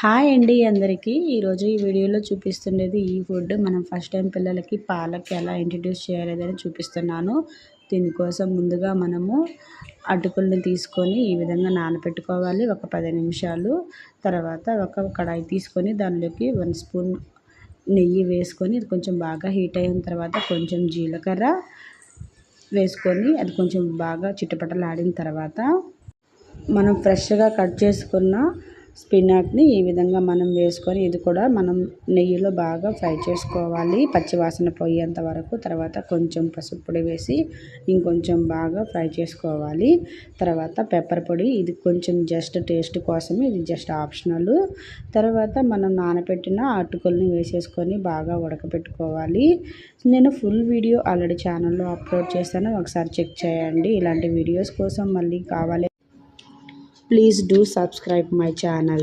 Hi అండి అందరికీ. ఈరోజు ఈ వీడియోలో చూపిస్తున్నది ఈ ఫుడ్. మనం ఫస్ట్ టైం పిల్లలకి పాలక్ ఎలా ఇంట్రడ్యూస్ చేయాలని చూపిస్తున్నాను. దీనికోసం ముందుగా మనము అటుకుల్ని తీసుకొని ఈ విధంగా నానబెట్టుకోవాలి ఒక 10 నిమిషాలు. తర్వాత ఒక కడాయి తీసుకొని దానిలోకి 1 స్పూన్ నెయ్యి వేసుకొని అది కొంచెం బాగా హీట్ అయిన తర్వాత కొంచెం జీలకర్ర వేసుకొని అది కొంచెం బాగా చిటపటలాడిన తర్వాత మనం ఫ్రెష్గా కట్ చేసుకున్న స్పినాచ్ని ఈ విధంగా మనం వేసుకొని ఇది కూడా మనం నెయ్యిలో బాగా ఫ్రై చేసుకోవాలి పచ్చివాసన పోయేంత వరకు. తర్వాత కొంచెం పసుపు పొడి వేసి ఇంకొంచెం బాగా ఫ్రై చేసుకోవాలి. తర్వాత పెప్పర్ పొడి, ఇది కొంచెం జస్ట్ టేస్ట్ కోసమే, ఇది జస్ట్ ఆప్షనల్. తర్వాత మనం నానబెట్టిన అటుకుల్ని వేసేసుకొని బాగా ఉడకపెట్టుకోవాలి. నేను ఫుల్ వీడియో ఆల్రెడీ ఛానల్లో అప్లోడ్ చేశాను, ఒకసారి చెక్ చేయండి. ఇలాంటి వీడియోస్ కోసం మళ్ళీ కావాలి, please do subscribe my channel.